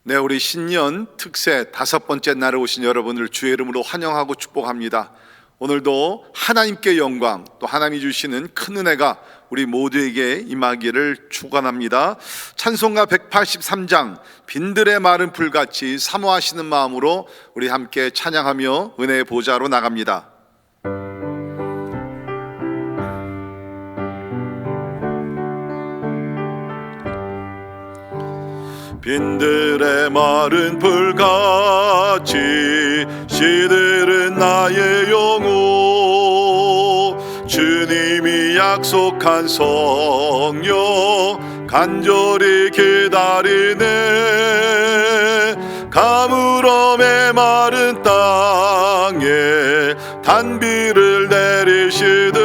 네, 우리 신년 특세 5번째 날에 오신 여러분을 주의 이름으로 환영하고 축복합니다. 오늘도 하나님께 영광, 또 하나님이 주시는 큰 은혜가 우리 모두에게 임하기를 축원합니다. 찬송가 183장 빈들의 마른 풀같이 사모하시는 마음으로 우리 함께 찬양하며 은혜의 보좌로 나갑니다. 빈들의 마른 풀같이 시들은 나의 영혼, 주님이 약속한 성령 간절히 기다리네. 가물음의 마른 땅에 단비를 내리시듯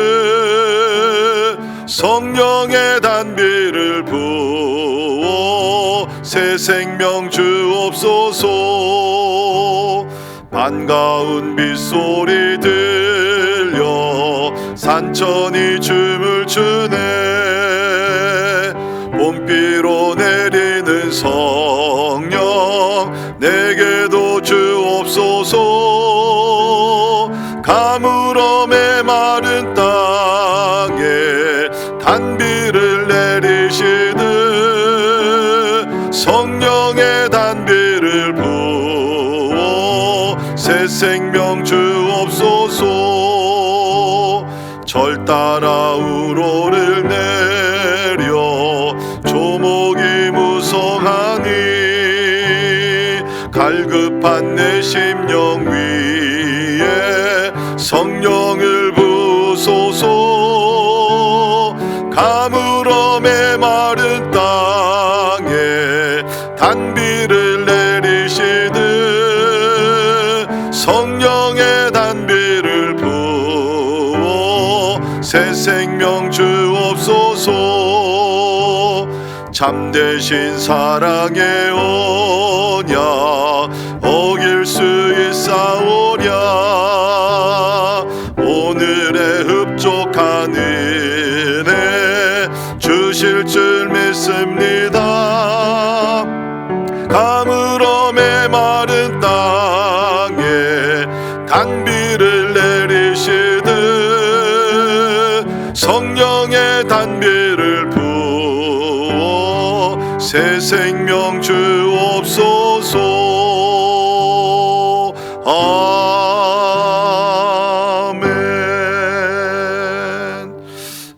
성령의 단비를 부어 새 생명 주옵소서. 반가운 빗소리 들려 산천이 춤을 추네. 봄비로 내리는 성령 내게도 주옵소서. 가물음의 마른 땅에 단비를 내리시듯 성령의 단비를 부어 새 생명 주옵소서. 절 따라 우로를 내려 조목이 무성하니 갈급한 내 심령 위에 성령을 부소서. 가물음의 마른 땅에 단비를 내리시듯 성령의 단비를 부어 새 생명 주옵소서. 참되신 사랑의 언약 어길 수 있사오랴. 오늘의 흡족한 은혜 주실 줄 믿습니다. 가물음의 마른 땅에 단비를 내리시듯 성령의 단비를 부어 새 생명 주옵소서.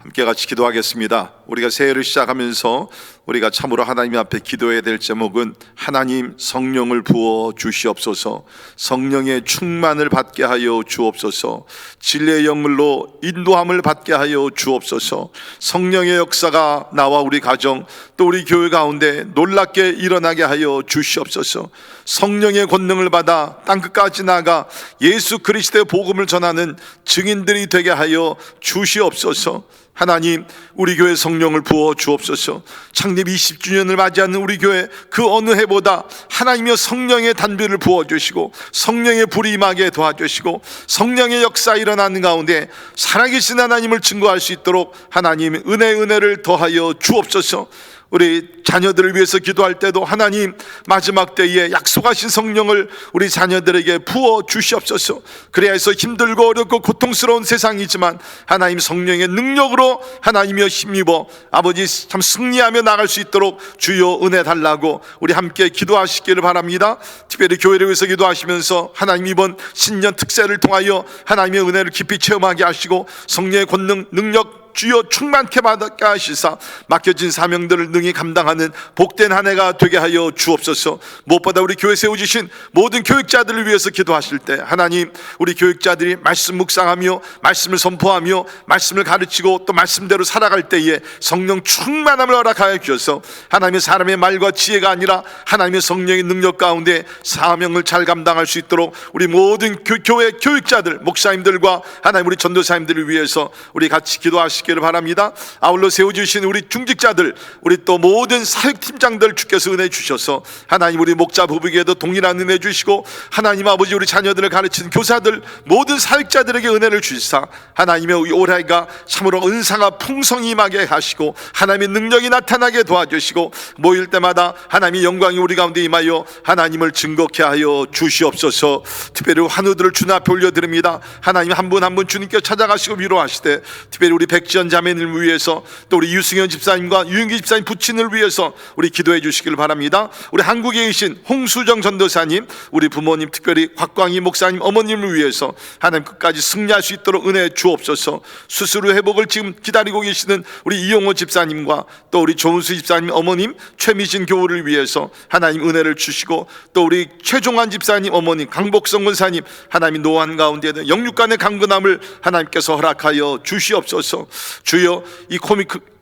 함께 같이 기도하겠습니다. 우리가 새해를 시작하면서 우리가 참으로 하나님 앞에 기도해야 될 제목은 하나님 성령을 부어 주시옵소서. 성령의 충만을 받게 하여 주옵소서. 진리의 영물로 인도함을 받게 하여 주옵소서. 성령의 역사가 나와 우리 가정 또 우리 교회 가운데 놀랍게 일어나게 하여 주시옵소서. 성령의 권능을 받아 땅끝까지 나가 예수 그리스도의 복음을 전하는 증인들이 되게 하여 주시옵소서. 하나님, 우리 교회 성령을 부어 주옵소서. 창립 20주년을 맞이하는 우리 교회 그 어느 해보다 하나님의 성령의 단비를 부어주시고 성령의 불이 임하게 도와주시고 성령의 역사 일어나는 가운데 살아계신 하나님을 증거할 수 있도록 하나님 은혜를 더하여 주옵소서. 우리 자녀들을 위해서 기도할 때도 하나님 마지막 때에 약속하신 성령을 우리 자녀들에게 부어 주시옵소서. 그래야 해서 힘들고 어렵고 고통스러운 세상이지만 하나님 성령의 능력으로 하나님이여 힘입어 아버지 참 승리하며 나갈 수 있도록 주여 은혜 달라고 우리 함께 기도하시기를 바랍니다. 특별히 교회를 위해서 기도하시면서 하나님 이번 신년 특세를 통하여 하나님의 은혜를 깊이 체험하게 하시고 성령의 권능 능력 주여 충만케 받게 하시사 맡겨진 사명들을 능히 감당하는 복된 한 해가 되게 하여 주옵소서. 무엇보다 우리 교회 세워주신 모든 교육자들을 위해서 기도하실 때 하나님 우리 교육자들이 말씀 묵상하며 말씀을 선포하며 말씀을 가르치고 또 말씀대로 살아갈 때에 성령 충만함을 허락하여 주셔서 하나님의 사람의 말과 지혜가 아니라 하나님의 성령의 능력 가운데 사명을 잘 감당할 수 있도록 우리 모든 교회 교육자들 목사님들과 하나님 우리 전도사님들을 위해서 우리 같이 기도하시기 주시기를 바랍니다. 아울러 세워주신 우리 중직자들, 우리 또 모든 사역팀장들 주께서 은혜 주셔서 하나님 우리 목자 부부에게도 동일한 은혜 주시고 하나님 아버지 우리 자녀들을 가르치는 교사들 모든 사역자들에게 은혜를 주시사 하나님의 올해가 참으로 은사가 풍성히 임하게 하시고 하나님의 능력이 나타나게 도와주시고 모일 때마다 하나님의 영광이 우리 가운데 임하여 하나님을 증거케 하여 주시옵소서. 특별히 환우들을 주님 앞에 올려드립니다. 하나님 한 분 한 분 주님께 찾아가시고 위로하시되 특별히 우리 백지연 자매님을 위해서 또 우리 유승현 집사님과 유인기 집사님 부친을 위해서 우리 기도해 주시기를 바랍니다. 우리 한국에 계신 홍수정 전도사님, 우리 부모님 특별히 곽광희 목사님 어머님을 위해서 하나님 끝까지 승리할 수 있도록 은혜 주옵소서. 수술 후 회복을 지금 기다리고 계시는 우리 이용호 집사님과 또 우리 조은수 집사님 어머님 최미진 교우를 위해서 하나님 은혜를 주시고 또 우리 최종환 집사님 어머님 강복성 권사님 하나님 노안 가운데 영육간의 강건함을 하나님께서 허락하여 주시옵소서. 주여 이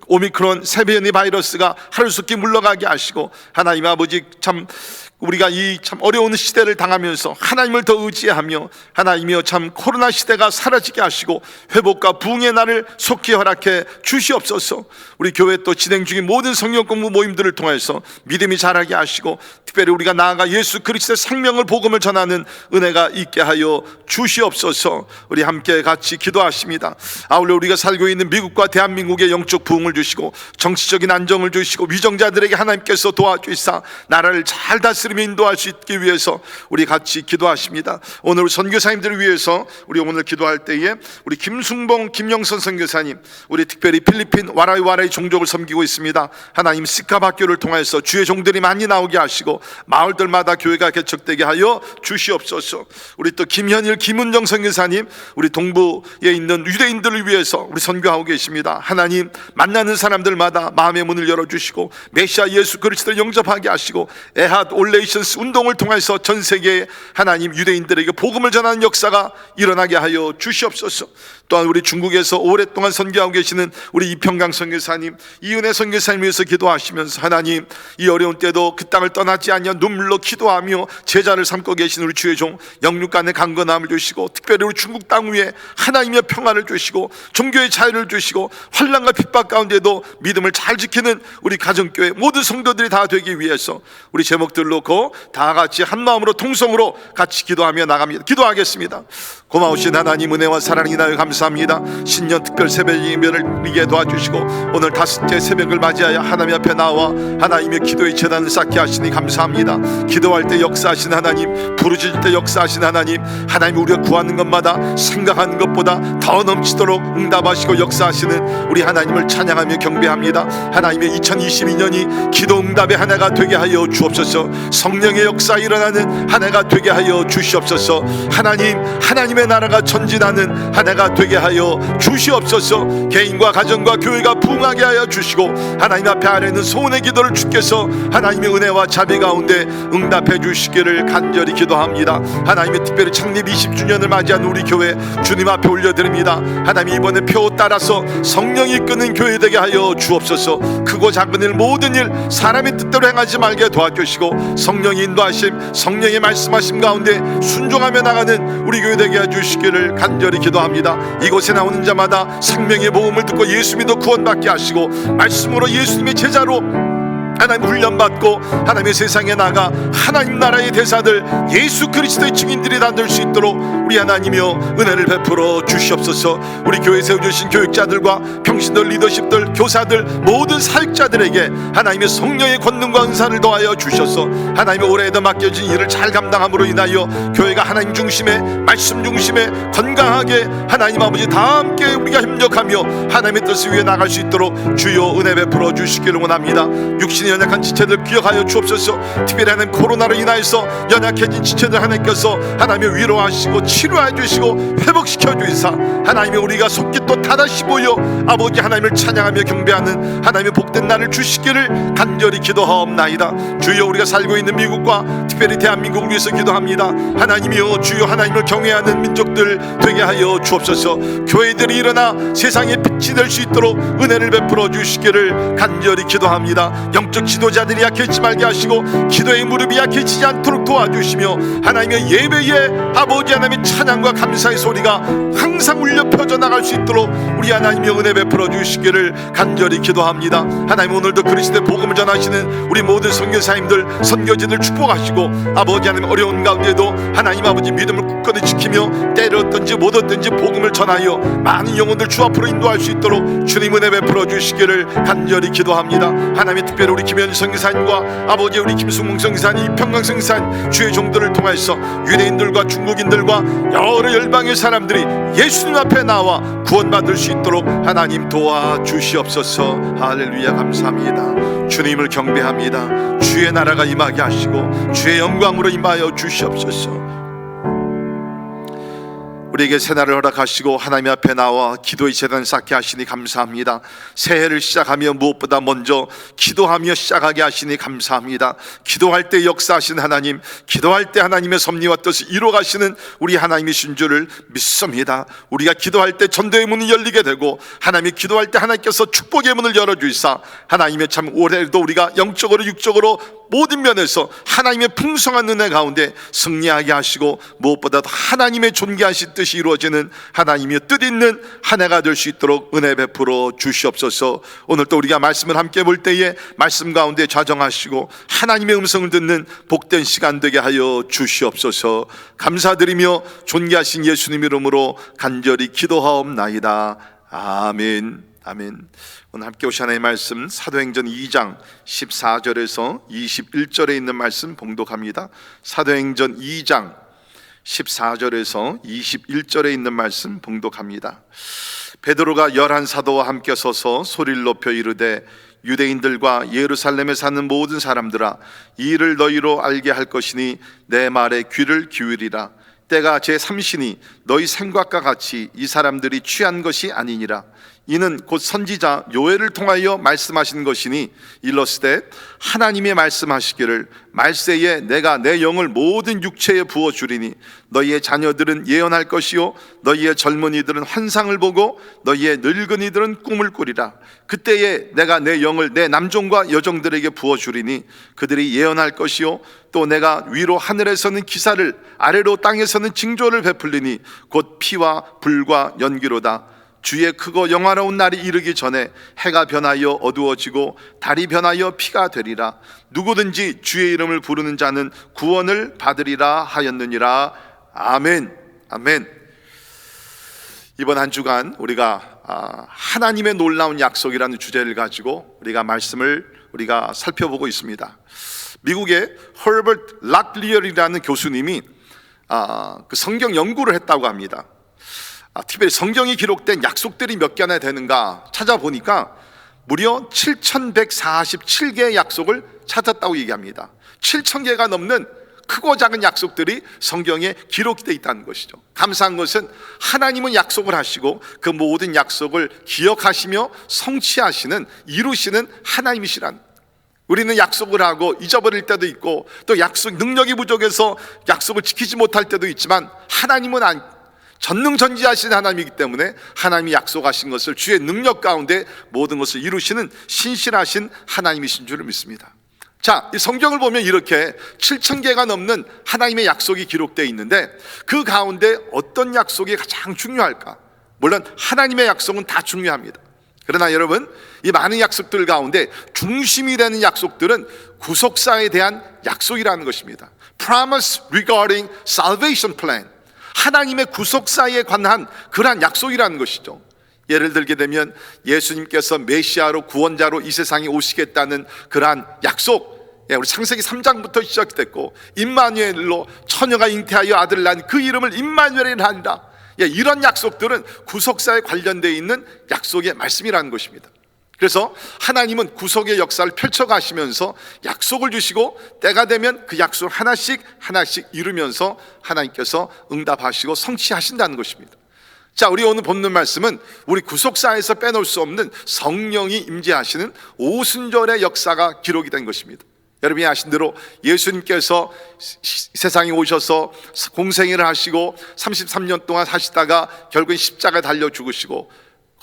오미크론 세변이 바이러스가 하루속히 물러가게 하시고 하나님 아버지 참 우리가 이 참 어려운 시대를 당하면서 하나님을 더 의지하며 하나님이여 참 코로나 시대가 사라지게 하시고 회복과 부흥의 날을 속히 허락해 주시옵소서. 우리 교회 또 진행 중인 모든 성령 공부 모임들을 통해서 믿음이 자라게 하시고 특별히 우리가 나아가 예수 그리스도의 생명을 복음을 전하는 은혜가 있게 하여 주시옵소서. 우리 함께 같이 기도하십니다. 아울러 우리가 살고 있는 미국과 대한민국의 영적 부흥을 주시고 정치적인 안정을 주시고 위정자들에게 하나님께서 도와주시사 나라를 잘 다스리며 인도할 수 있기 위해서 우리 같이 기도하십니다. 오늘 선교사님들을 위해서 우리 오늘 기도할 때에 우리 김순봉 김영선 선교사님, 우리 특별히 필리핀 와라이 종족을 섬기고 있습니다. 하나님 시카학교를 통해서 주의 종들이 많이 나오게 하시고 마을들마다 교회가 개척되게 하여 주시옵소서. 우리 또 김현일 김은정 선교사님, 우리 동부에 있는 유대인들을 위해서 우리 선교하고 계십니다. 하나님 만나는 사람들마다 마음의 문을 열어주시고 메시아 예수 그리스도를 영접하게 하시고 에핫 올레이션스 운동을 통해서 전 세계에 하나님 유대인들에게 복음을 전하는 역사가 일어나게 하여 주시옵소서. 또한 우리 중국에서 오랫동안 선교하고 계시는 우리 이평강 선교사님, 이은혜 선교사님 위해서 기도하시면서 하나님 이 어려운 때도 그 땅을 떠나지 않냐 눈물로 기도하며 제자를 삼고 계신 우리 주의 종 영육간의 강건함을 주시고 특별히 우리 중국 땅 위에 하나님의 평안을 주시고 종교의 자유를 주시고 환난과 핍박 가운데도 믿음을 잘 지키는 우리 가정교회 모든 성도들이 다 되기 위해서 우리 제목들 놓고 다 같이 한 마음으로 통성으로 같이 기도하며 나갑니다. 기도하겠습니다. 고마우신 하나님 은혜와 사랑이 나여 감사합니다. 신년 특별 새벽 예배를 이기게 도와주시고 오늘 다섯째 새벽을 맞이하여 하나님 앞에 나와 하나님의 기도의 재단을 쌓게 하시니 감사합니다. 기도할 때 역사하신 하나님, 부르짖을 때 역사하신 하나님, 하나님 우리가 구하는 것마다 생각하는 것보다 더 넘치도록 응답하시고 역사하시는 우리 하나님을 찬양하며 경배합니다. 하나님의 2022년이 기도 응답의 한 해가 되게 하여 주옵소서. 성령의 역사 일어나는 한 해가 되게 하여 주시옵소서. 하나님의 나라가 전진하는 한 해가 되게 하여 주시옵소서. 개인과 가정과 교회가 부흥하게 하여 주시고 하나님 앞에 아뢰는 소원의 기도를 주께서 하나님의 은혜와 자비 가운데 응답해 주시기를 간절히 기도합니다. 하나님의 특별히 창립 20주년을 맞이한 우리 교회 주님 앞에 올려드립니다. 하나님 이번에 표 따라서 성령이 이끄는 교회 되게 하여 주옵소서. 크고 작은 일 모든 일 사람의 뜻대로 행하지 말게 도와주시고 성령의 인도하심 성령의 말씀하심 가운데 순종하며 나가는 우리 교회 되게 해주시기를 간절히 기도합니다. 이곳에 나오는 자마다 생명의 복음을 듣고 예수 믿어 구원받게 하시고 말씀으로 예수님의 제자로 하나님 훈련받고 하나님의 세상에 나가 하나님 나라의 대사들 예수 그리스도의 증인들이 다 될 수 있도록 우리 하나님이여 은혜를 베풀어 주시옵소서. 우리 교회 세워주신 교육자들과 평신도 리더십들 교사들 모든 사역자들에게 하나님의 성령의 권능과 은사를 더하여 주셔서 하나님의 올해에도 맡겨진 일을 잘 감당함으로 인하여 교회가 하나님 중심에 말씀 중심에 건강하게 하나님 아버지 다 함께 우리가 협력하며 하나님의 뜻을 위해 나갈 수 있도록 주여 은혜 베풀어 주시기를 원합니다. 육신의 연약한 지체들 기억하여 주옵소서. 특별히 하나님 코로나로 인하여서 연약해진 지체들 하나님께서 하나님의 위로하시고 치료해 주시고 회복시켜 주시사 하나님의 우리가 속히 또 다다시 모여 아버지 하나님을 찬양하며 경배하는 하나님의 복된 날을 주시기를 간절히 기도하옵나이다. 주여 우리가 살고 있는 미국과 특별히 대한민국을 위해서 기도합니다. 하나님이여 주여 하나님을 경외하는 민족들 되게 하여 주옵소서. 교회들이 일어나 세상의 빛이 될 수 있도록 은혜를 베풀어 주시기를 간절히 기도합니다. 즉 지도자들이 약해지지 말게 하시고 기도의 무릎이 약해지지 않도록 도와주시며 하나님의 예배에 아버지 하나님의 찬양과 감사의 소리가 항상 울려 퍼져나갈 수 있도록 우리 하나님의 은혜 베풀어 주시기를 간절히 기도합니다. 하나님, 오늘도 그리스도의 복음을 전하시는 우리 모든 선교사님들, 선교지들 축복하시고 아버지 하나님 어려운 가운데도 하나님 아버지 믿음을 굳건히 지키며 때를 얻든지 못 얻든지 복음을 전하여 많은 영혼들 주 앞으로 인도할 수 있도록 주님 은혜 베풀어 주시기를 간절히 기도합니다. 하나님, 특별히 우리 김현희 선교사님과 아버지 우리 김승봉 선교사님, 이평강 선교사님 주의 종들을 통해서 유대인들과 중국인들과 여러 열방의 사람들이 예수님 앞에 나와 구원받을 수 있도록 하나님 도와주시옵소서. 할렐루야, 감사합니다. 주님을 경배합니다. 주의 나라가 임하게 하시고 주의 영광으로 임하여 주시옵소서. 우리에게 새날을 허락하시고 하나님 앞에 나와 기도의 재단 쌓게 하시니 감사합니다. 새해를 시작하며 무엇보다 먼저 기도하며 시작하게 하시니 감사합니다. 기도할 때 역사하신 하나님, 기도할 때 하나님의 섭리와 뜻을 이루어가시는 우리 하나님이신 줄을 믿습니다. 우리가 기도할 때 전도의 문이 열리게 되고 하나님이 기도할 때 하나님께서 축복의 문을 열어주시사 하나님의 참 올해도 우리가 영적으로 육적으로 모든 면에서 하나님의 풍성한 은혜 가운데 승리하게 하시고 무엇보다도 하나님의 존귀하신 뜻이 이루어지는 하나님의 뜻있는 한 해가 될 수 있도록 은혜 베풀어 주시옵소서. 오늘 또 우리가 말씀을 함께 볼 때에 말씀 가운데 좌정하시고 하나님의 음성을 듣는 복된 시간 되게 하여 주시옵소서. 감사드리며 존귀하신 예수님 이름으로 간절히 기도하옵나이다. 아멘. 아멘. 오늘 함께 오신 하나님의 말씀 사도행전 2장 14절에서 21절에 있는 말씀 봉독합니다. 사도행전 2장 14절에서 21절에 있는 말씀 봉독합니다. 베드로가 11사도와 함께 서서 소리를 높여 이르되 유대인들과 예루살렘에 사는 모든 사람들아, 이 일을 너희로 알게 할 것이니 내 말에 귀를 기울이라. 때가 제3시니 너희 생각과 같이 이 사람들이 취한 것이 아니니라. 이는 곧 선지자 요엘을 통하여 말씀하신 것이니 일러스되 하나님의 말씀하시기를 말세에 내가 내 영을 모든 육체에 부어주리니 너희의 자녀들은 예언할 것이요 너희의 젊은이들은 환상을 보고 너희의 늙은이들은 꿈을 꾸리라. 그때에 내가 내 영을 내 남종과 여종들에게 부어주리니 그들이 예언할 것이요 또 내가 위로 하늘에서는 기사를 아래로 땅에서는 징조를 베풀리니 곧 피와 불과 연기로다. 주의 크고 영화로운 날이 이르기 전에 해가 변하여 어두워지고 달이 변하여 피가 되리라. 누구든지 주의 이름을 부르는 자는 구원을 받으리라 하였느니라. 아멘. 아멘. 이번 한 주간 우리가 하나님의 놀라운 약속이라는 주제를 가지고 우리가 말씀을 우리가 살펴보고 있습니다. 미국의 허버트 락리얼이라는 교수님이 그 성경 연구를 했다고 합니다. 특별히 성경이 기록된 약속들이 몇 개나 되는가 찾아보니까 무려 7147개의 약속을 찾았다고 얘기합니다. 7000개가 넘는 크고 작은 약속들이 성경에 기록이 되어 있다는 것이죠. 감사한 것은 하나님은 약속을 하시고 그 모든 약속을 기억하시며 성취하시는, 이루시는 하나님이시라는. 우리는 약속을 하고 잊어버릴 때도 있고 또 약속 능력이 부족해서 약속을 지키지 못할 때도 있지만 하나님은 전능전지하신 하나님이기 때문에 하나님이 약속하신 것을 주의 능력 가운데 모든 것을 이루시는 신실하신 하나님이신 줄을 믿습니다. 자, 이 성경을 보면 이렇게 7000개가 넘는 하나님의 약속이 기록되어 있는데 그 가운데 어떤 약속이 가장 중요할까? 물론 하나님의 약속은 다 중요합니다. 그러나 여러분, 이 많은 약속들 가운데 중심이 되는 약속들은 구속사에 대한 약속이라는 것입니다. Promise regarding salvation plan, 하나님의 구속사에 관한 그러한 약속이라는 것이죠. 예를 들게 되면 예수님께서 메시아로 구원자로 이 세상에 오시겠다는 그러한 약속, 우리 창세기 3장부터 시작됐고 임마누엘로 처녀가 잉태하여 아들을 낳은 그 이름을 임마누엘이라 하니라. 이런 약속들은 구속사에 관련되어 있는 약속의 말씀이라는 것입니다. 그래서 하나님은 구속의 역사를 펼쳐가시면서 약속을 주시고 때가 되면 그 약속을 하나씩 이루면서 하나님께서 응답하시고 성취하신다는 것입니다. 자, 우리 오늘 본문 말씀은 우리 구속사에서 빼놓을 수 없는 성령이 임재하시는 오순절의 역사가 기록이 된 것입니다. 여러분이 아신 대로 예수님께서 세상에 오셔서 공생애를 하시고 33년 동안 사시다가 결국엔 십자가에 달려 죽으시고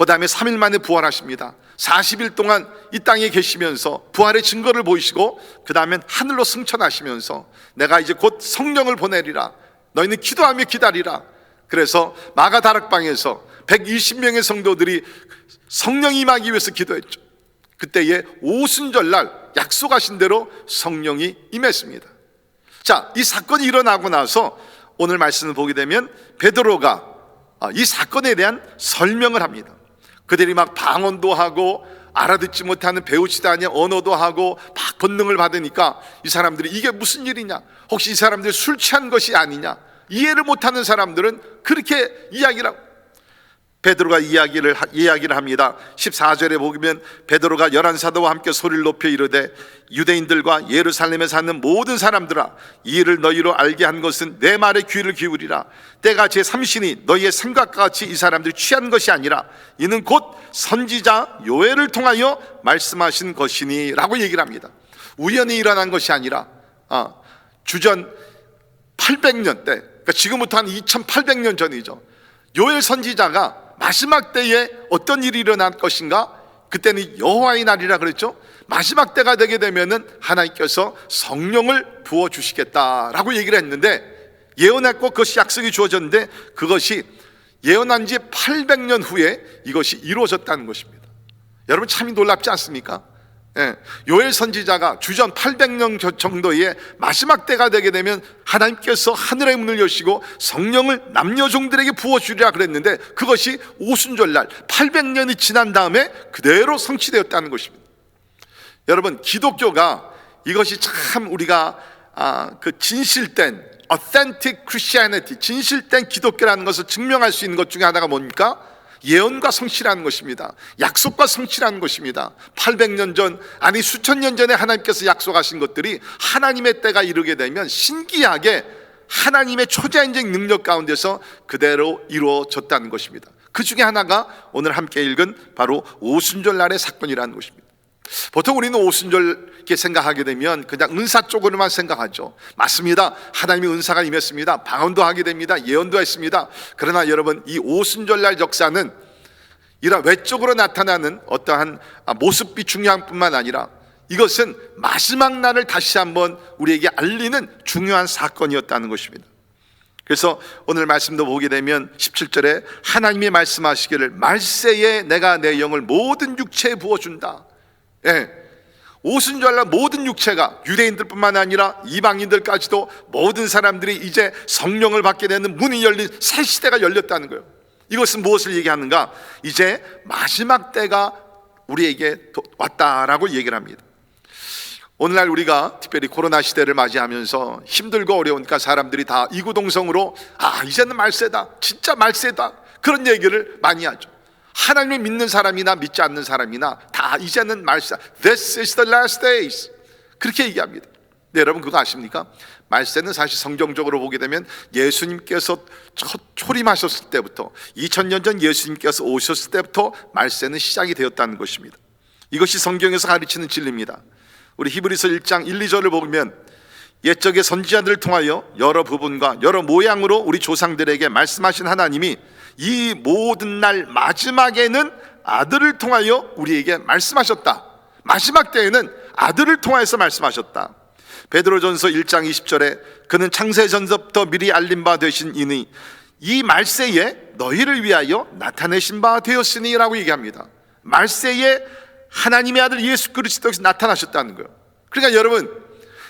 그 다음에 3일 만에 부활하십니다. 40일 동안 이 땅에 계시면서 부활의 증거를 보이시고 그 다음엔 하늘로 승천하시면서 내가 이제 곧 성령을 보내리라, 너희는 기도하며 기다리라. 그래서 마가 다락방에서 120명의 성도들이 성령이 임하기 위해서 기도했죠. 그때에 오순절날 약속하신 대로 성령이 임했습니다. 자, 이 사건이 일어나고 나서 오늘 말씀을 보게 되면 베드로가 이 사건에 대한 설명을 합니다. 그들이 막 방언도 하고 알아듣지 못하는 배우지도 않은 언어도 하고 막 권능을 받으니까 이 사람들이 이게 무슨 일이냐, 혹시 이 사람들이 술 취한 것이 아니냐, 이해를 못하는 사람들은 그렇게 이야기를 하고, 베드로가 이야기를 합니다. 14절에 보면 베드로가 11사도와 함께 소리를 높여 이르되 유대인들과 예루살렘에 사는 모든 사람들아, 이 일을 너희로 알게 한 것은 내 말에 귀를 기울이라. 때가 제3신이 너희의 생각과 같이 이 사람들이 취한 것이 아니라 이는 곧 선지자 요엘을 통하여 말씀하신 것이니 라고 얘기를 합니다. 우연히 일어난 것이 아니라 주전 800년 때, 그러니까 지금부터 한 2800년 전이죠. 요엘 선지자가 마지막 때에 어떤 일이 일어날 것인가, 그때는 여호와의 날이라 그랬죠. 마지막 때가 되게 되면은 하나님께서 성령을 부어주시겠다라고 얘기를 했는데, 예언했고 그것이 약속이 주어졌는데 그것이 예언한 지 800년 후에 이것이 이루어졌다는 것입니다. 여러분 참이 놀랍지 않습니까? 요엘 선지자가 주전 800년 정도의 마지막 때가 되게 되면 하나님께서 하늘의 문을 여시고 성령을 남녀 종들에게 부어주리라 그랬는데 그것이 오순절날 800년이 지난 다음에 그대로 성취되었다는 것입니다. 여러분, 기독교가 이것이 참 우리가 그 진실된 authentic Christianity, 진실된 기독교라는 것을 증명할 수 있는 것 중에 하나가 뭡니까? 예언과 성취라는 것입니다. 약속과 성취라는 것입니다. 800년 전, 아니 수천 년 전에 하나님께서 약속하신 것들이 하나님의 때가 이르게 되면 신기하게 하나님의 초자연적 능력 가운데서 그대로 이루어졌다는 것입니다. 그 중에 하나가 오늘 함께 읽은 바로 오순절날의 사건이라는 것입니다. 보통 우리는 오순절 이렇게 생각하게 되면 그냥 은사 쪽으로만 생각하죠. 맞습니다. 하나님의 은사가 임했습니다. 방언도 하게 됩니다. 예언도 했습니다. 그러나 여러분, 이 오순절날 역사는 이런 외적으로 나타나는 어떠한 모습이 중요한 뿐만 아니라 이것은 마지막 날을 다시 한번 우리에게 알리는 중요한 사건이었다는 것입니다. 그래서 오늘 말씀도 보게 되면 17절에 하나님이 말씀하시기를 말세에 내가 내 영을 모든 육체에 부어준다. 오순절날 모든 육체가, 유대인들뿐만 아니라 이방인들까지도 모든 사람들이 이제 성령을 받게 되는 문이 열린 새 시대가 열렸다는 거예요. 이것은 무엇을 얘기하는가? 이제 마지막 때가 우리에게 왔다라고 얘기를 합니다. 오늘날 우리가 특별히 코로나 시대를 맞이하면서 힘들고 어려우니까 사람들이 다 이구동성으로 이제는 말세다, 진짜 말세다, 그런 얘기를 많이 하죠. 하나님을 믿는 사람이나 믿지 않는 사람이나 다 이제는 말세, This is the last days, 그렇게 얘기합니다. 네, 여러분 그거 아십니까? 말세는 사실 성경적으로 보게 되면 예수님께서 첫 초림하셨을 때부터 2000년 전 예수님께서 오셨을 때부터 말세는 시작이 되었다는 것입니다. 이것이 성경에서 가르치는 진리입니다. 우리 히브리서 1장 1, 2절을 보면 옛적의 선지자들을 통하여 여러 부분과 여러 모양으로 우리 조상들에게 말씀하신 하나님이 이 모든 날 마지막에는 아들을 통하여 우리에게 말씀하셨다. 마지막 때에는 아들을 통하여서 말씀하셨다. 베드로전서 1장 20절에 그는 창세 전서부터 미리 알린 바 되신 이니 이 말세에 너희를 위하여 나타내신 바 되었으니 라고 얘기합니다. 말세에 하나님의 아들 예수 그리스도께서 나타나셨다는 거예요. 그러니까 여러분,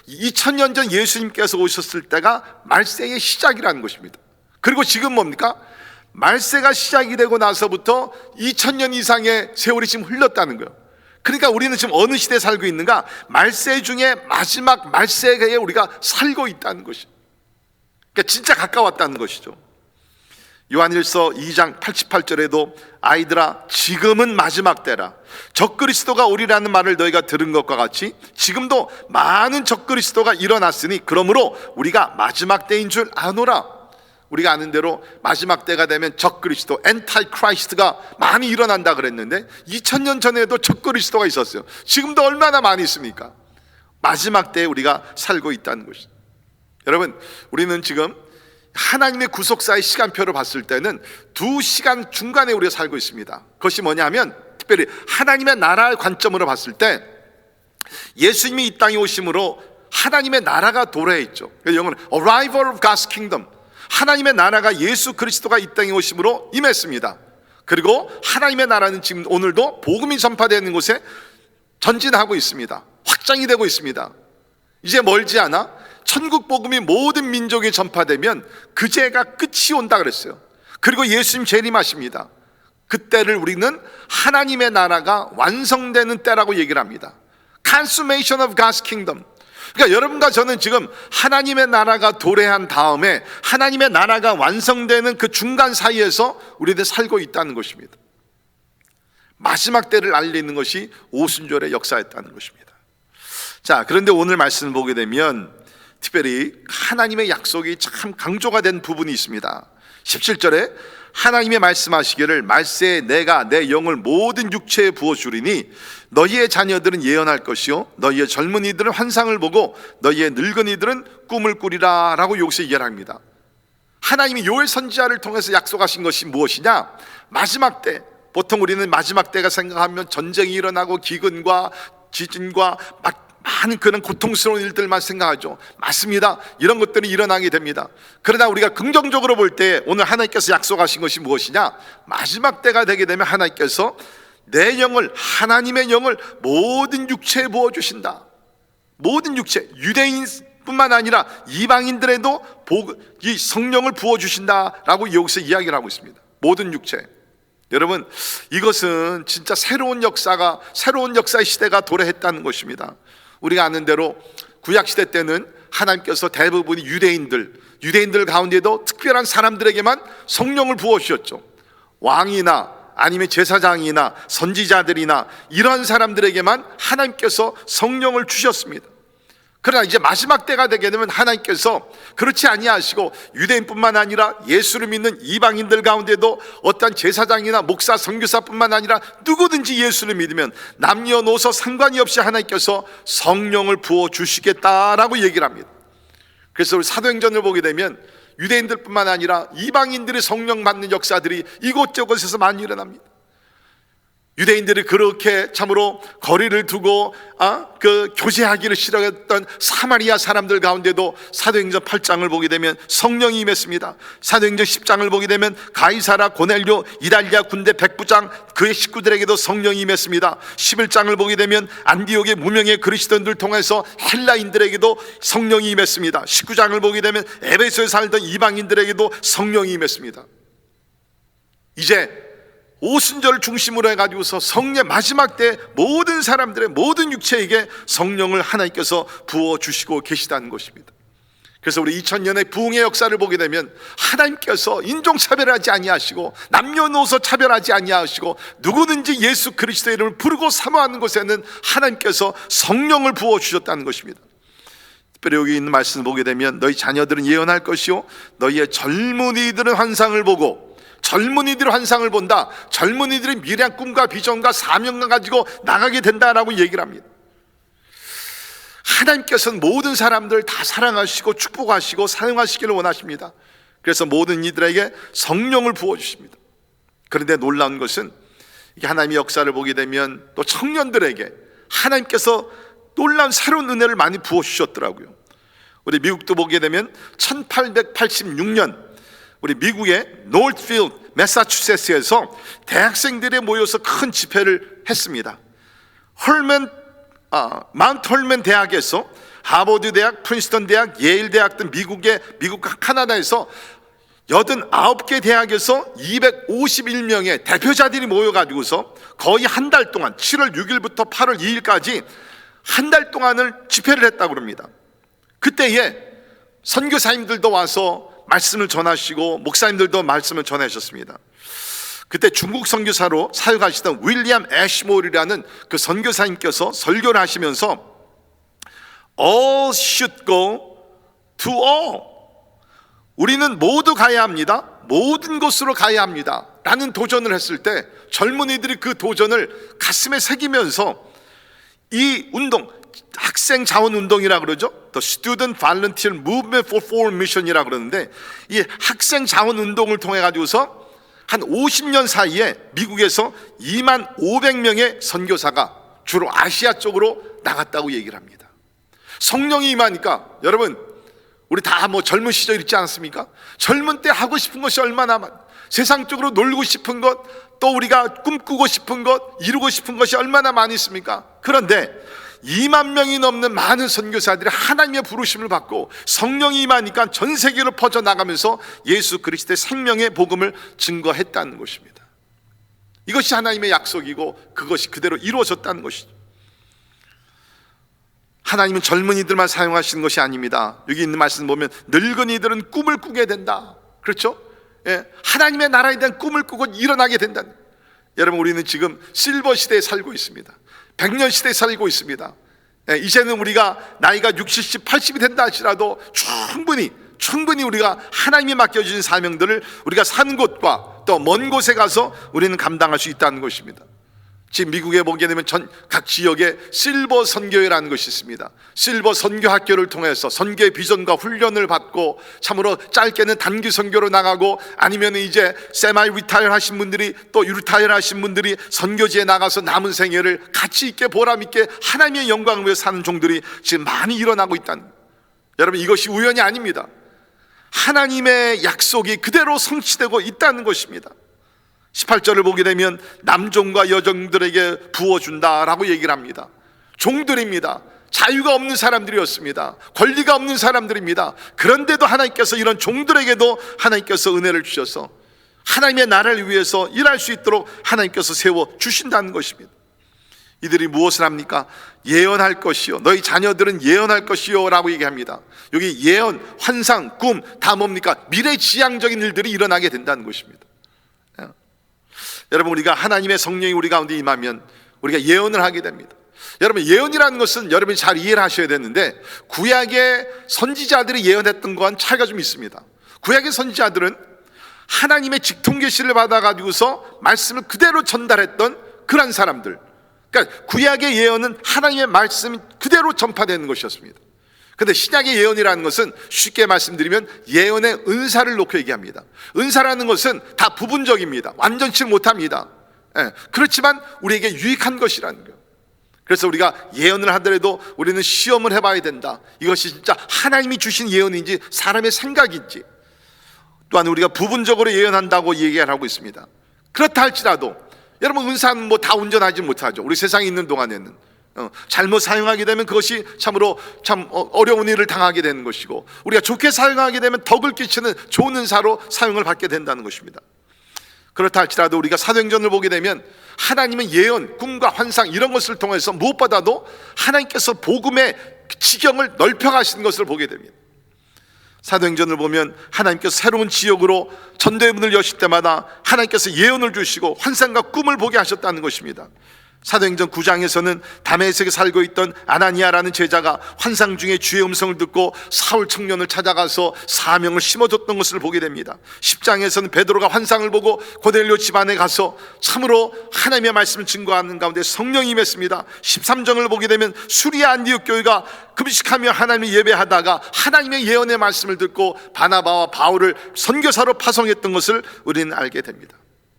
2000년 전 예수님께서 오셨을 때가 말세의 시작이라는 것입니다. 그리고 지금 뭡니까? 말세가 시작이 되고 나서부터 2000년 이상의 세월이 지금 흘렀다는 거예요. 그러니까 우리는 지금 어느 시대에 살고 있는가? 말세 중에 마지막 말세에 우리가 살고 있다는 것이죠. 그러니까 진짜 가까웠다는 것이죠. 요한일서 2장 88절에도 아이들아 지금은 마지막 때라, 적그리스도가 오리라는 말을 너희가 들은 것과 같이 지금도 많은 적그리스도가 일어났으니 그러므로 우리가 마지막 때인 줄 아노라. 우리가 아는 대로 마지막 때가 되면 적그리스도, 엔타이크라이스트가 많이 일어난다 그랬는데 2000년 전에도 적그리스도가 있었어요. 지금도 얼마나 많이 있습니까? 마지막 때에 우리가 살고 있다는 것이죠. 여러분, 우리는 지금 하나님의 구속사의 시간표를 봤을 때는 2시간 중간에 우리가 살고 있습니다. 그것이 뭐냐면 특별히 하나님의 나라의 관점으로 봤을 때 예수님이 이 땅에 오심으로 하나님의 나라가 도래해 있죠. 영어는 Arrival of God's Kingdom, 하나님의 나라가 예수 그리스도가 이 땅에 오심으로 임했습니다. 그리고 하나님의 나라는 지금 오늘도 복음이 전파되는 곳에 전진하고 있습니다. 확장이 되고 있습니다. 이제 멀지 않아 천국 복음이 모든 민족에 전파되면 그제가 끝이 온다 그랬어요. 그리고 예수님 재림하십니다. 그때를 우리는 하나님의 나라가 완성되는 때라고 얘기를 합니다. Consummation of God's Kingdom. 그러니까 여러분과 저는 지금 하나님의 나라가 도래한 다음에 하나님의 나라가 완성되는 그 중간 사이에서 우리들 살고 있다는 것입니다. 마지막 때를 알리는 것이 오순절의 역사였다는 것입니다. 자, 그런데 오늘 말씀을 보게 되면 특별히 하나님의 약속이 참 강조가 된 부분이 있습니다. 17절에 하나님의 말씀하시기를 말세에 내가 내 영을 모든 육체에 부어주리니 너희의 자녀들은 예언할 것이요 너희의 젊은이들은 환상을 보고 너희의 늙은이들은 꿈을 꾸리라 라고 여기서 이야기합니다. 하나님이 요엘 선지자를 통해서 약속하신 것이 무엇이냐? 마지막 때, 보통 우리는 마지막 때가 생각하면 전쟁이 일어나고 기근과 지진과 많은 그런 고통스러운 일들만 생각하죠. 맞습니다. 이런 것들이 일어나게 됩니다. 그러나 우리가 긍정적으로 볼 때 오늘 하나님께서 약속하신 것이 무엇이냐? 마지막 때가 되게 되면 하나님께서 내 영을, 하나님의 영을 모든 육체에 부어주신다. 모든 육체, 유대인뿐만 아니라 이방인들에도 이 성령을 부어주신다라고 여기서 이야기를 하고 있습니다. 모든 육체. 여러분, 이것은 진짜 새로운 역사의 시대가 도래했다는 것입니다. 우리가 아는 대로 구약시대 때는 하나님께서 대부분이 유대인들 가운데도 특별한 사람들에게만 성령을 부어주셨죠. 왕이나 아니면 제사장이나 선지자들이나 이런 사람들에게만 하나님께서 성령을 주셨습니다. 그러나 이제 마지막 때가 되게 되면 하나님께서 그렇지 아니하시고 유대인뿐만 아니라 예수를 믿는 이방인들 가운데도 어떤 제사장이나 목사, 선교사뿐만 아니라 누구든지 예수를 믿으면 남녀노소 상관이 없이 하나님께서 성령을 부어주시겠다라고 얘기를 합니다. 그래서 우리 사도행전을 보게 되면 유대인들뿐만 아니라 이방인들이 성령 받는 역사들이 이곳저곳에서 많이 일어납니다. 유대인들이 그렇게 참으로 거리를 두고 교제하기를 싫어했던 사마리아 사람들 가운데도 사도행전 8장을 보게 되면 성령이 임했습니다. 사도행전 10장을 보게 되면 가이사라, 고넬료, 이달리아 군대 백부장 그의 식구들에게도 성령이 임했습니다. 11장을 보게 되면 안디옥의 무명의 그리스도인들 통해서 헬라인들에게도 성령이 임했습니다. 19장을 보게 되면 에베소에 살던 이방인들에게도 성령이 임했습니다. 이제 오순절을 중심으로 해가지고서 성령 마지막 때 모든 사람들의 모든 육체에게 성령을 하나님께서 부어주시고 계시다는 것입니다. 그래서 우리 2000년의 부흥의 역사를 보게 되면 하나님께서 인종차별하지 아니하시고 남녀노소 차별하지 아니하시고 누구든지 예수 그리스도의 이름을 부르고 사모하는 곳에는 하나님께서 성령을 부어주셨다는 것입니다. 특별히 여기 있는 말씀을 보게 되면 너희 자녀들은 예언할 것이요 너희의 젊은이들은 환상을 보고, 젊은이들이 환상을 본다. 젊은이들이 미래한 꿈과 비전과 사명을 가지고 나가게 된다라고 얘기를 합니다. 하나님께서는 모든 사람들 다 사랑하시고 축복하시고 사용하시기를 원하십니다. 그래서 모든 이들에게 성령을 부어주십니다. 그런데 놀라운 것은 이게 하나님의 역사를 보게 되면 또 청년들에게 하나님께서 놀라운 새로운 은혜를 많이 부어주셨더라고요. 우리 미국도 보게 되면 1886년 우리 미국의 노스필드 매사추세츠에서 대학생들이 모여서 큰 집회를 했습니다. 마운트 헐먼 대학에서 하버드 대학, 프린스턴 대학, 예일 대학 등 미국과 카나다에서 89개 대학에서 251명의 대표자들이 모여가지고서 거의 한 달 동안 7월 6일부터 8월 2일까지 한 달 동안을 집회를 했다고 합니다. 그때에 선교사님들도 와서 말씀을 전하시고 목사님들도 말씀을 전하셨습니다. 그때 중국 선교사로 사역하시던 윌리엄 애쉬몰이라는 그 선교사님께서 설교를 하시면서 All should go to all, 우리는 모두 가야 합니다, 모든 곳으로 가야 합니다 라는 도전을 했을 때 젊은이들이 그 도전을 가슴에 새기면서 이 운동 학생 자원 운동이라 그러죠. The Student Volunteer Movement for Foreign Mission이라 그러는데, 이 학생 자원 운동을 통해 가지고서 한 50년 사이에 미국에서 2만 500명의 선교사가 주로 아시아 쪽으로 나갔다고 얘기를 합니다. 성령이 임하니까 여러분, 우리 다 뭐 젊은 시절 있지 않습니까? 젊은 때 하고 싶은 것이 얼마나 세상적으로 놀고 싶은 것, 또 우리가 꿈꾸고 싶은 것, 이루고 싶은 것이 얼마나 많이 있습니까? 그런데 2만 명이 넘는 많은 선교사들이 하나님의 부르심을 받고 성령이 임하니까 전 세계로 퍼져나가면서 예수 그리스도의 생명의 복음을 증거했다는 것입니다. 이것이 하나님의 약속이고 그것이 그대로 이루어졌다는 것이죠. 하나님은 젊은이들만 사용하시는 것이 아닙니다. 여기 있는 말씀 보면 늙은이들은 꿈을 꾸게 된다. 그렇죠? 예, 하나님의 나라에 대한 꿈을 꾸고 일어나게 된다. 여러분, 우리는 지금 실버 시대에 살고 있습니다. 100년 시대에 살고 있습니다. 예, 이제는 우리가 나이가 60, 70, 80이 된다 하시라도 충분히 우리가 하나님이 맡겨주신 사명들을 우리가 산 곳과 또 먼 곳에 가서 우리는 감당할 수 있다는 것입니다. 지금 미국에 보게 되면 각 지역에 실버 선교회라는 것이 있습니다. 실버 선교 학교를 통해서 선교의 비전과 훈련을 받고, 참으로 짧게는 단기 선교로 나가고, 아니면 이제 세마이 리타이어 하신 분들이, 또 유리타이어 하신 분들이 선교지에 나가서 남은 생애를 가치 있게 보람 있게 하나님의 영광을 위해 사는 종들이 지금 많이 일어나고 있다는, 여러분, 이것이 우연이 아닙니다. 하나님의 약속이 그대로 성취되고 있다는 것입니다. 18절을 보게 되면 남종과 여종들에게 부어준다라고 얘기를 합니다. 종들입니다. 자유가 없는 사람들이었습니다. 권리가 없는 사람들입니다. 그런데도 하나님께서 이런 종들에게도 하나님께서 은혜를 주셔서 하나님의 나라를 위해서 일할 수 있도록 하나님께서 세워주신다는 것입니다. 이들이 무엇을 합니까? 예언할 것이요, 너희 자녀들은 예언할 것이요 라고 얘기합니다. 여기 예언, 환상, 꿈 다 뭡니까? 미래지향적인 일들이 일어나게 된다는 것입니다. 여러분, 우리가 하나님의 성령이 우리 가운데 임하면 우리가 예언을 하게 됩니다. 여러분, 예언이라는 것은 여러분이 잘 이해를 하셔야 되는데, 구약의 선지자들이 예언했던 것과는 차이가 좀 있습니다. 구약의 선지자들은 하나님의 직통 계시를 받아가지고서 말씀을 그대로 전달했던 그런 사람들, 그러니까 구약의 예언은 하나님의 말씀 그대로 전파되는 것이었습니다. 그런데 신약의 예언이라는 것은 쉽게 말씀드리면 예언의 은사를 놓고 얘기합니다. 은사라는 것은 다 부분적입니다. 완전치 못합니다. 예, 그렇지만 우리에게 유익한 것이라는 거예요. 그래서 우리가 예언을 하더라도 우리는 시험을 해봐야 된다. 이것이 진짜 하나님이 주신 예언인지 사람의 생각인지. 또한 우리가 부분적으로 예언한다고 얘기하고 있습니다. 그렇다 할지라도 여러분, 은사는 뭐 다 온전하지 못하죠. 우리 세상에 있는 동안에는 잘못 사용하게 되면 그것이 참으로 어려운 일을 당하게 되는 것이고, 우리가 좋게 사용하게 되면 덕을 끼치는 좋은 은사로 사용을 받게 된다는 것입니다. 그렇다 할지라도 우리가 사도행전을 보게 되면 하나님은 예언, 꿈과 환상 이런 것을 통해서 무엇보다도 하나님께서 복음의 지경을 넓혀가시는 것을 보게 됩니다. 사도행전을 보면 하나님께서 새로운 지역으로 전도의 문을 여실 때마다 하나님께서 예언을 주시고 환상과 꿈을 보게 하셨다는 것입니다. 사도행전 9장에서는 다메섹에 살고 있던 아나니아라는 제자가 환상 중에 주의 음성을 듣고 사울 청년을 찾아가서 사명을 심어줬던 것을 보게 됩니다. 10장에서는 베드로가 환상을 보고 고넬료 집안에 가서 참으로 하나님의 말씀을 증거하는 가운데 성령이 임했습니다. 13장을 보게 되면 수리아 안디옥 교회가 금식하며 하나님을 예배하다가 하나님의 예언의 말씀을 듣고 바나바와 바울을 선교사로 파송했던 것을 우리는 알게 됩니다.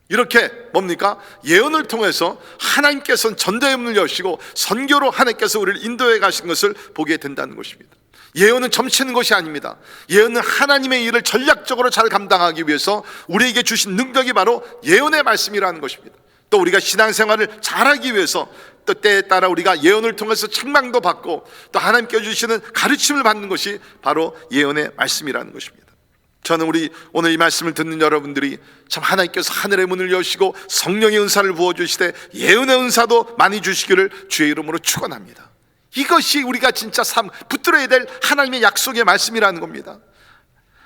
이렇게 뭡니까? 예언을 통해서 하나님께서는 전도의 문을 여시고 선교로 하나님께서 우리를 인도해 가신 것을 보게 된다는 것입니다. 예언은 점치는 것이 아닙니다. 예언은 하나님의 일을 전략적으로 잘 감당하기 위해서 우리에게 주신 능력이 바로 예언의 말씀이라는 것입니다. 또 우리가 신앙생활을 잘하기 위해서 또 때에 따라 우리가 예언을 통해서 책망도 받고 또 하나님께 주시는 가르침을 받는 것이 바로 예언의 말씀이라는 것입니다. 저는 우리 오늘 이 말씀을 듣는 여러분들이 참 하나님께서 하늘의 문을 여시고 성령의 은사를 부어주시되 예언의 은사도 많이 주시기를 주의 이름으로 축원합니다. 이것이 우리가 진짜 붙들어야 될 하나님의 약속의 말씀이라는 겁니다.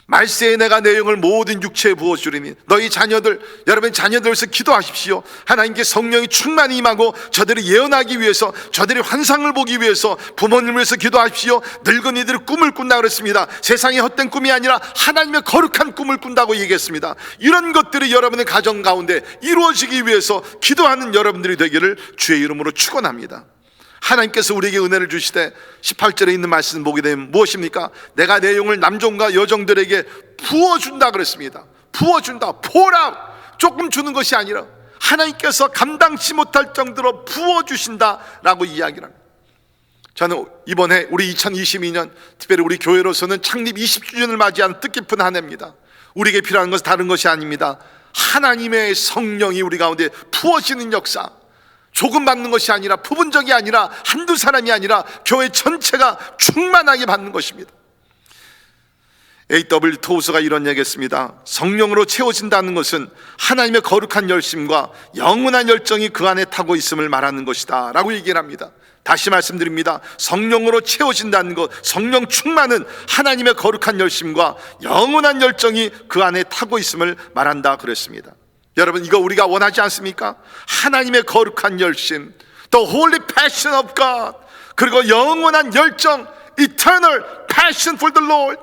말세에 내가 내 영을 모든 육체에 부어주리니 너희 자녀들, 여러분 자녀들에서 기도하십시오. 하나님께 성령이 충만히 임하고 저들이 예언하기 위해서, 저들이 환상을 보기 위해서 부모님을 위해서 기도하십시오. 늙은이들이 꿈을 꾼다 그랬습니다. 세상의 헛된 꿈이 아니라 하나님의 거룩한 꿈을 꾼다고 얘기했습니다. 이런 것들이 여러분의 가정 가운데 이루어지기 위해서 기도하는 여러분들이 되기를 주의 이름으로 축원합니다. 하나님께서 우리에게 은혜를 주시되 18절에 있는 말씀 보게 되면 무엇입니까? 내가 내 영을 남종과 여종들에게 부어준다 그랬습니다. 부어준다. 포라, 조금 주는 것이 아니라 하나님께서 감당치 못할 정도로 부어주신다라고 이야기를 합니다. 저는 이번에 우리 2022년 특별히 우리 교회로서는 창립 20주년을 맞이한 뜻깊은 한 해입니다. 우리에게 필요한 것은 다른 것이 아닙니다. 하나님의 성령이 우리 가운데 부어지는 역사, 조금 받는 것이 아니라, 부분적이 아니라, 한두 사람이 아니라 교회 전체가 충만하게 받는 것입니다. A.W. 토우스가 이런 얘기했습니다. 성령으로 채워진다는 것은 하나님의 거룩한 열심과 영원한 열정이 그 안에 타고 있음을 말하는 것이다 라고 얘기를 합니다. 다시 말씀드립니다. 성령으로 채워진다는 것, 성령 충만은 하나님의 거룩한 열심과 영원한 열정이 그 안에 타고 있음을 말한다 그랬습니다. 여러분, 이거 우리가 원하지 않습니까? 하나님의 거룩한 열심, The Holy Passion of God, 그리고 영원한 열정, Eternal Passion for the Lord,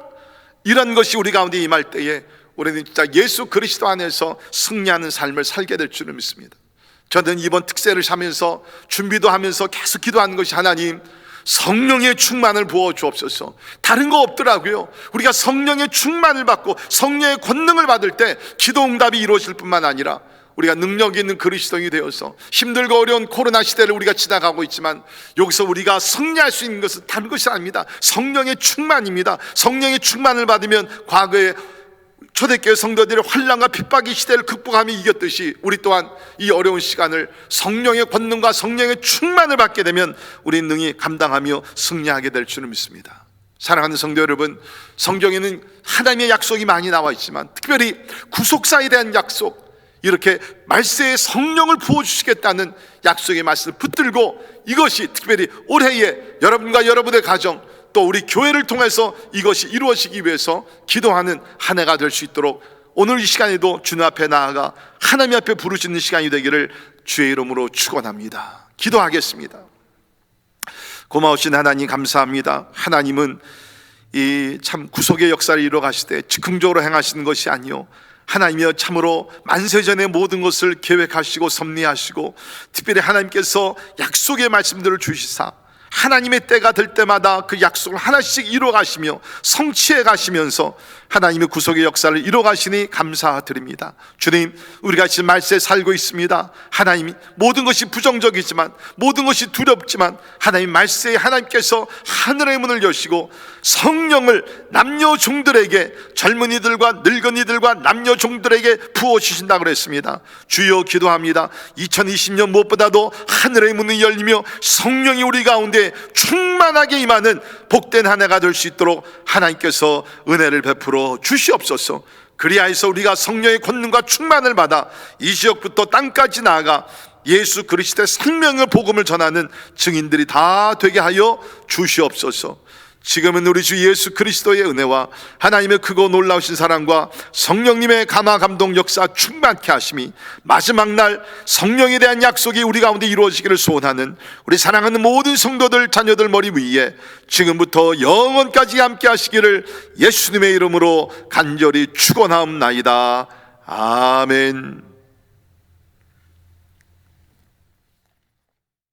이런 것이 우리 가운데 임할 때에 우리는 진짜 예수 그리스도 안에서 승리하는 삶을 살게 될 줄을 믿습니다. 저는 이번 특세를 하면서 준비도 하면서 계속 기도하는 것이, 하나님 성령의 충만을 부어 주옵소서. 다른 거 없더라고요. 우리가 성령의 충만을 받고 성령의 권능을 받을 때 기도 응답이 이루어질 뿐만 아니라 우리가 능력 있는 그리스도인이 되어서 힘들고 어려운 코로나 시대를 우리가 지나가고 있지만 여기서 우리가 승리할 수 있는 것은 다른 것이 아닙니다. 성령의 충만입니다. 성령의 충만을 받으면 과거에 초대교회 성도들의 환난과 핍박의 시대를 극복하며 이겼듯이 우리 또한 이 어려운 시간을 성령의 권능과 성령의 충만을 받게 되면 우리 능히 감당하며 승리하게 될 줄을 믿습니다. 사랑하는 성도 여러분, 성경에는 하나님의 약속이 많이 나와 있지만 특별히 구속사에 대한 약속, 이렇게 말세에 성령을 부어주시겠다는 약속의 말씀을 붙들고 이것이 특별히 올해에 여러분과 여러분의 가정, 또 우리 교회를 통해서 이것이 이루어지기 위해서 기도하는 한 해가 될 수 있도록 오늘 이 시간에도 주님 앞에 나아가 하나님 앞에 부르짖는 시간이 되기를 주의 이름으로 축원합니다. 기도하겠습니다. 고마우신 하나님 감사합니다. 하나님은 이 참 구속의 역사를 이루어 가실 때 즉흥적으로 행하시는 것이 아니요, 하나님이여 참으로 만세전의 모든 것을 계획하시고 섭리하시고 특별히 하나님께서 약속의 말씀들을 주시사 하나님의 때가 될 때마다 그 약속을 하나씩 이루어 가시며 성취해 가시면서 하나님의 구속의 역사를 이루어 가시니 감사드립니다. 주님, 우리가 지금 말세에 살고 있습니다. 하나님, 모든 것이 부정적이지만, 모든 것이 두렵지만 하나님 말세에 하나님께서 하늘의 문을 여시고 성령을 남녀 종들에게, 젊은이들과 늙은이들과 남녀 종들에게 부어주신다고 그랬습니다. 주여 기도합니다. 2020년 무엇보다도 하늘의 문이 열리며 성령이 우리 가운데 충만하게 임하는 복된 한 해가 될 수 있도록 하나님께서 은혜를 베풀어 주시옵소서. 그리하여서 우리가 성령의 권능과 충만을 받아 이 지역부터 땅까지 나아가 예수 그리스도의 생명의 복음을 전하는 증인들이 다 되게 하여 주시옵소서. 지금은 우리 주 예수 그리스도의 은혜와 하나님의 크고 놀라우신 사랑과 성령님의 감화 감동 역사 충만케 하심이 마지막 날 성령에 대한 약속이 우리 가운데 이루어지기를 소원하는 우리 사랑하는 모든 성도들 자녀들 머리 위에 지금부터 영원까지 함께 하시기를 예수님의 이름으로 간절히 축원하옵나이다. 아멘.